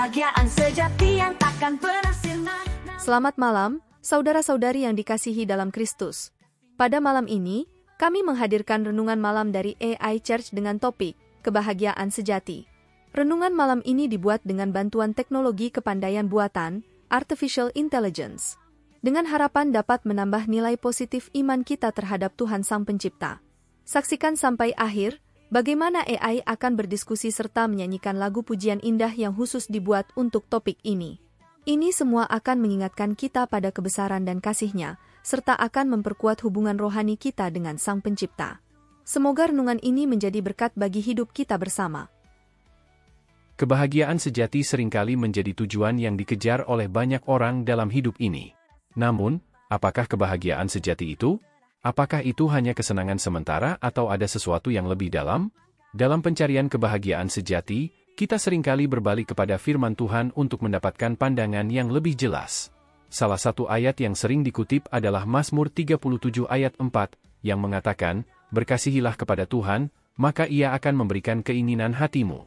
kebahagiaan sejati yang takkan pernah sirna. Selamat malam, saudara-saudari yang dikasihi dalam Kristus. Pada malam ini, kami menghadirkan renungan malam dari AI Church dengan topik kebahagiaan sejati. Renungan malam ini dibuat dengan bantuan teknologi kepandaian buatan, Artificial Intelligence, dengan harapan dapat menambah nilai positif iman kita terhadap Tuhan Sang Pencipta. Saksikan sampai akhir, bagaimana AI akan berdiskusi serta menyanyikan lagu pujian indah yang khusus dibuat untuk topik ini. Ini semua akan mengingatkan kita pada kebesaran dan kasih-Nya, serta akan memperkuat hubungan rohani kita dengan Sang Pencipta. Semoga renungan ini menjadi berkat bagi hidup kita bersama. Kebahagiaan sejati seringkali menjadi tujuan yang dikejar oleh banyak orang dalam hidup ini. Namun, apakah kebahagiaan sejati itu? Apakah itu hanya kesenangan sementara atau ada sesuatu yang lebih dalam? Dalam pencarian kebahagiaan sejati, kita seringkali berbalik kepada firman Tuhan untuk mendapatkan pandangan yang lebih jelas. Salah satu ayat yang sering dikutip adalah Mazmur 37 ayat 4, yang mengatakan, "Berkasihilah kepada Tuhan, maka Ia akan memberikan keinginan hatimu."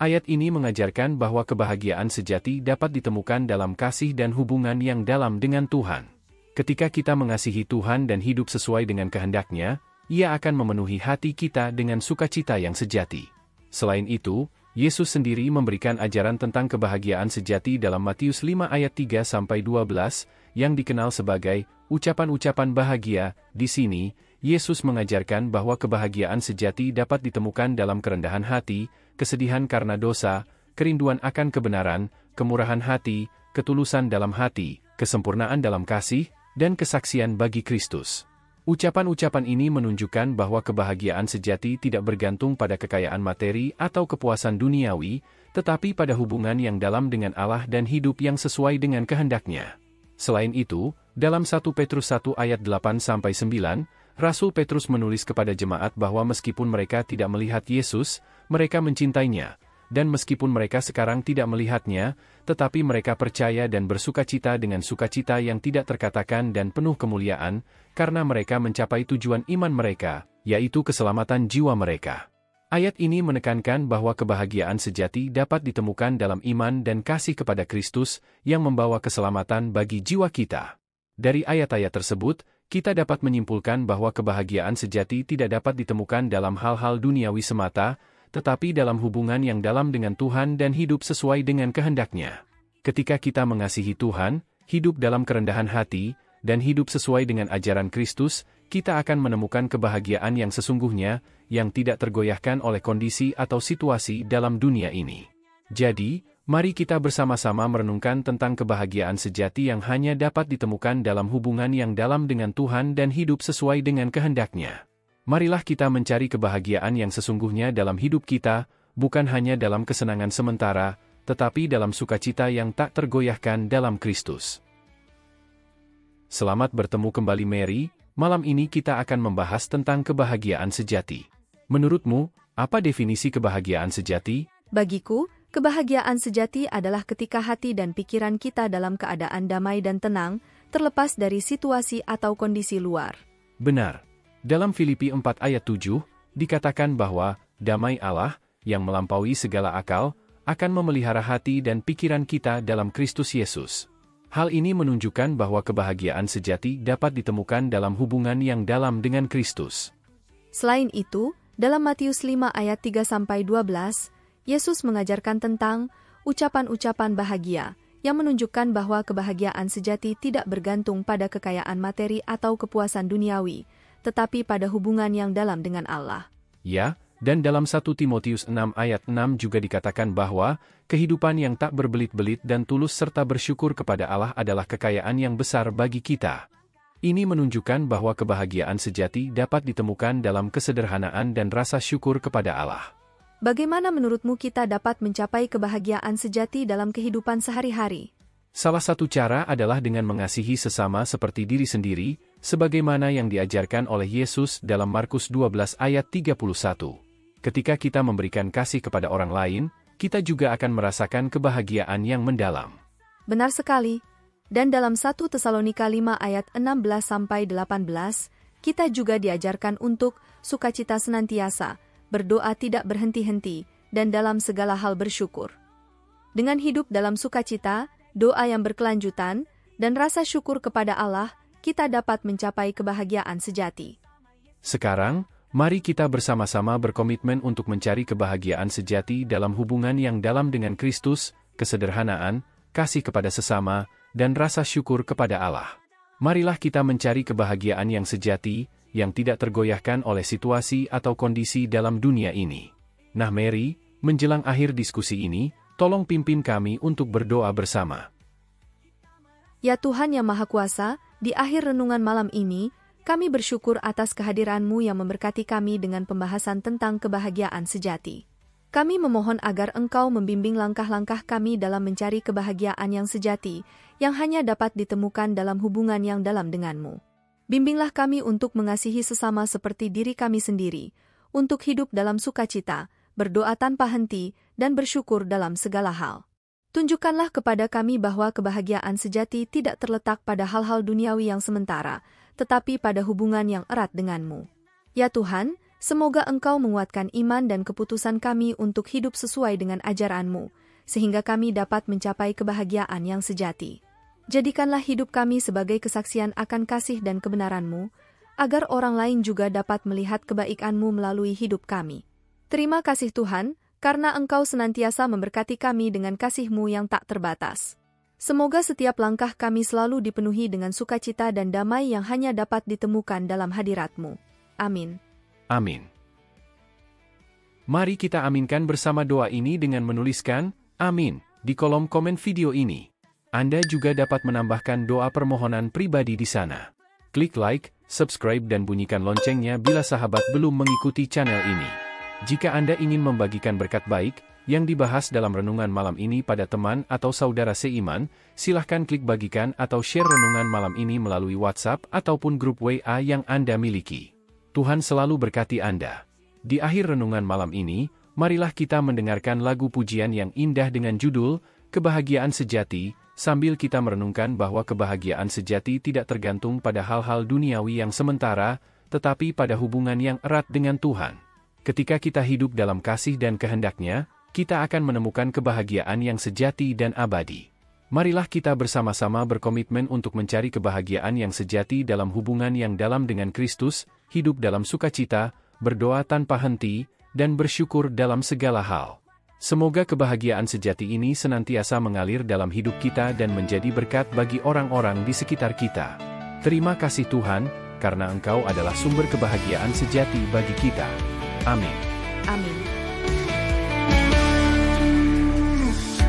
Ayat ini mengajarkan bahwa kebahagiaan sejati dapat ditemukan dalam kasih dan hubungan yang dalam dengan Tuhan. Ketika kita mengasihi Tuhan dan hidup sesuai dengan kehendak-Nya, Ia akan memenuhi hati kita dengan sukacita yang sejati. Selain itu, Yesus sendiri memberikan ajaran tentang kebahagiaan sejati dalam Matius 5 ayat 3-12, yang dikenal sebagai ucapan-ucapan bahagia. Di sini, Yesus mengajarkan bahwa kebahagiaan sejati dapat ditemukan dalam kerendahan hati, kesedihan karena dosa, kerinduan akan kebenaran, kemurahan hati, ketulusan dalam hati, kesempurnaan dalam kasih, dan kesaksian bagi Kristus. Ucapan-ucapan ini menunjukkan bahwa kebahagiaan sejati tidak bergantung pada kekayaan materi atau kepuasan duniawi, tetapi pada hubungan yang dalam dengan Allah dan hidup yang sesuai dengan kehendak-Nya. Selain itu, dalam 1 Petrus 1 ayat 8-9, Rasul Petrus menulis kepada jemaat bahwa meskipun mereka tidak melihat Yesus, mereka mencintainya. Dan meskipun mereka sekarang tidak melihatnya, tetapi mereka percaya dan bersukacita dengan sukacita yang tidak terkatakan dan penuh kemuliaan, karena mereka mencapai tujuan iman mereka, yaitu keselamatan jiwa mereka. Ayat ini menekankan bahwa kebahagiaan sejati dapat ditemukan dalam iman dan kasih kepada Kristus, yang membawa keselamatan bagi jiwa kita. Dari ayat-ayat tersebut, kita dapat menyimpulkan bahwa kebahagiaan sejati tidak dapat ditemukan dalam hal-hal duniawi semata, tetapi dalam hubungan yang dalam dengan Tuhan dan hidup sesuai dengan kehendak-Nya. Ketika kita mengasihi Tuhan, hidup dalam kerendahan hati, dan hidup sesuai dengan ajaran Kristus, kita akan menemukan kebahagiaan yang sesungguhnya, yang tidak tergoyahkan oleh kondisi atau situasi dalam dunia ini. Jadi, mari kita bersama-sama merenungkan tentang kebahagiaan sejati yang hanya dapat ditemukan dalam hubungan yang dalam dengan Tuhan dan hidup sesuai dengan kehendak-Nya. Marilah kita mencari kebahagiaan yang sesungguhnya dalam hidup kita, bukan hanya dalam kesenangan sementara, tetapi dalam sukacita yang tak tergoyahkan dalam Kristus. Selamat bertemu kembali Mary, malam ini kita akan membahas tentang kebahagiaan sejati. Menurutmu, apa definisi kebahagiaan sejati? Bagiku, kebahagiaan sejati adalah ketika hati dan pikiran kita dalam keadaan damai dan tenang, terlepas dari situasi atau kondisi luar. Benar. Dalam Filipi 4 ayat 7, dikatakan bahwa damai Allah, yang melampaui segala akal, akan memelihara hati dan pikiran kita dalam Kristus Yesus. Hal ini menunjukkan bahwa kebahagiaan sejati dapat ditemukan dalam hubungan yang dalam dengan Kristus. Selain itu, dalam Matius 5 ayat 3-12, Yesus mengajarkan tentang ucapan-ucapan bahagia, yang menunjukkan bahwa kebahagiaan sejati tidak bergantung pada kekayaan materi atau kepuasan duniawi, tetapi pada hubungan yang dalam dengan Allah. Ya, dan dalam 1 Timotius 6 ayat 6 juga dikatakan bahwa kehidupan yang tak berbelit-belit dan tulus serta bersyukur kepada Allah adalah kekayaan yang besar bagi kita. Ini menunjukkan bahwa kebahagiaan sejati dapat ditemukan dalam kesederhanaan dan rasa syukur kepada Allah. Bagaimana menurutmu kita dapat mencapai kebahagiaan sejati dalam kehidupan sehari-hari? Salah satu cara adalah dengan mengasihi sesama seperti diri sendiri, sebagaimana yang diajarkan oleh Yesus dalam Markus 12 ayat 31. Ketika kita memberikan kasih kepada orang lain, kita juga akan merasakan kebahagiaan yang mendalam. Benar sekali. Dan dalam 1 Tesalonika 5 ayat 16-18, kita juga diajarkan untuk sukacita senantiasa, berdoa tidak berhenti-henti, dan dalam segala hal bersyukur. Dengan hidup dalam sukacita, doa yang berkelanjutan, dan rasa syukur kepada Allah, kita dapat mencapai kebahagiaan sejati. Sekarang, mari kita bersama-sama berkomitmen untuk mencari kebahagiaan sejati dalam hubungan yang dalam dengan Kristus, kesederhanaan, kasih kepada sesama, dan rasa syukur kepada Allah. Marilah kita mencari kebahagiaan yang sejati, yang tidak tergoyahkan oleh situasi atau kondisi dalam dunia ini. Nah Mary, menjelang akhir diskusi ini, tolong pimpin kami untuk berdoa bersama. Ya Tuhan yang Maha Kuasa, di akhir renungan malam ini, kami bersyukur atas kehadiran-Mu yang memberkati kami dengan pembahasan tentang kebahagiaan sejati. Kami memohon agar Engkau membimbing langkah-langkah kami dalam mencari kebahagiaan yang sejati, yang hanya dapat ditemukan dalam hubungan yang dalam dengan-Mu. Bimbinglah kami untuk mengasihi sesama seperti diri kami sendiri, untuk hidup dalam sukacita, berdoa tanpa henti, dan bersyukur dalam segala hal. Tunjukkanlah kepada kami bahwa kebahagiaan sejati tidak terletak pada hal-hal duniawi yang sementara, tetapi pada hubungan yang erat dengan-Mu. Ya Tuhan, semoga Engkau menguatkan iman dan keputusan kami untuk hidup sesuai dengan ajaran-Mu, sehingga kami dapat mencapai kebahagiaan yang sejati. Jadikanlah hidup kami sebagai kesaksian akan kasih dan kebenaran-Mu, agar orang lain juga dapat melihat kebaikan-Mu melalui hidup kami. Terima kasih Tuhan, karena Engkau senantiasa memberkati kami dengan kasih-Mu yang tak terbatas. Semoga setiap langkah kami selalu dipenuhi dengan sukacita dan damai yang hanya dapat ditemukan dalam hadirat-Mu. Amin. Amin. Mari kita aminkan bersama doa ini dengan menuliskan, Amin, di kolom komen video ini. Anda juga dapat menambahkan doa permohonan pribadi di sana. Klik like, subscribe dan bunyikan loncengnya bila sahabat belum mengikuti channel ini. Jika Anda ingin membagikan berkat baik yang dibahas dalam renungan malam ini pada teman atau saudara seiman, silahkan klik bagikan atau share renungan malam ini melalui WhatsApp ataupun grup WA yang Anda miliki. Tuhan selalu berkati Anda. Di akhir renungan malam ini, marilah kita mendengarkan lagu pujian yang indah dengan judul Kebahagiaan Sejati, sambil kita merenungkan bahwa kebahagiaan sejati tidak tergantung pada hal-hal duniawi yang sementara, tetapi pada hubungan yang erat dengan Tuhan. Ketika kita hidup dalam kasih dan kehendak-Nya, kita akan menemukan kebahagiaan yang sejati dan abadi. Marilah kita bersama-sama berkomitmen untuk mencari kebahagiaan yang sejati dalam hubungan yang dalam dengan Kristus, hidup dalam sukacita, berdoa tanpa henti, dan bersyukur dalam segala hal. Semoga kebahagiaan sejati ini senantiasa mengalir dalam hidup kita dan menjadi berkat bagi orang-orang di sekitar kita. Terima kasih Tuhan, karena Engkau adalah sumber kebahagiaan sejati bagi kita. Amin. Amin.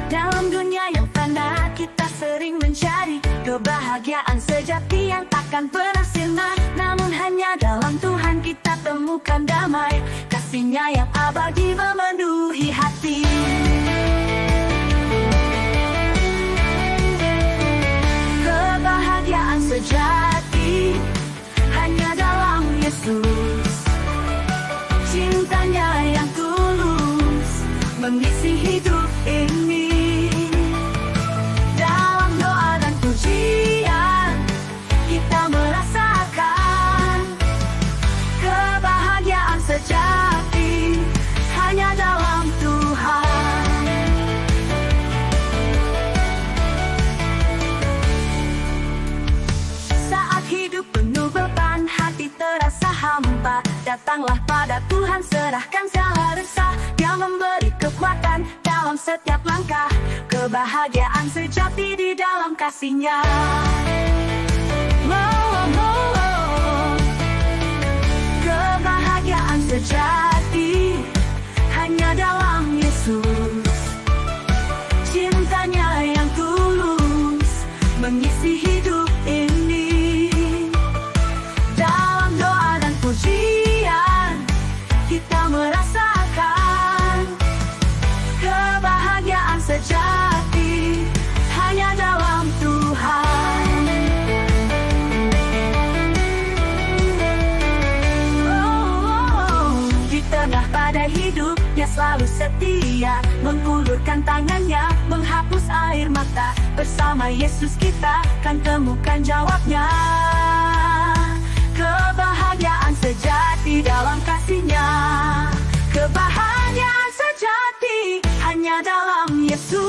Dalam dunia yang fana kita sering mencari kebahagiaan sejati yang takkan pernah sirna. Namun hanya dalam Tuhan kita temukan damai, kasih-Nya yang abadi memenuhi hati. Kebahagiaan sejati hanya dalam Yesus. Cintanya yang tulus mengisi hidup ini. Dalam doa dan pujian kita merasakan kebahagiaan sejati hanya dalam Tuhan. Saat hidup penuh beban, hati terasa hampa, datanglah pada Tuhan, serahkan segala resah. Dia memberi kekuatan dalam setiap langkah, kebahagiaan sejati di dalam kasih-Nya. Kebahagiaan sejati hanya dalam Yesus. Cintanya yang tulus mengisi hidup ini. Dalam doa dan pujian kita merasakan kebahagiaan sejati hanya dalam Tuhan. Di tengah badai hidup Dia selalu setia, mengulurkan tangannya, menghapus air mata. Bersama Yesus kita kan temukan jawabnya. Kebahagiaan sejati dalam kasih-Nya. Kebahagiaan sejati hanya dalam Yesus.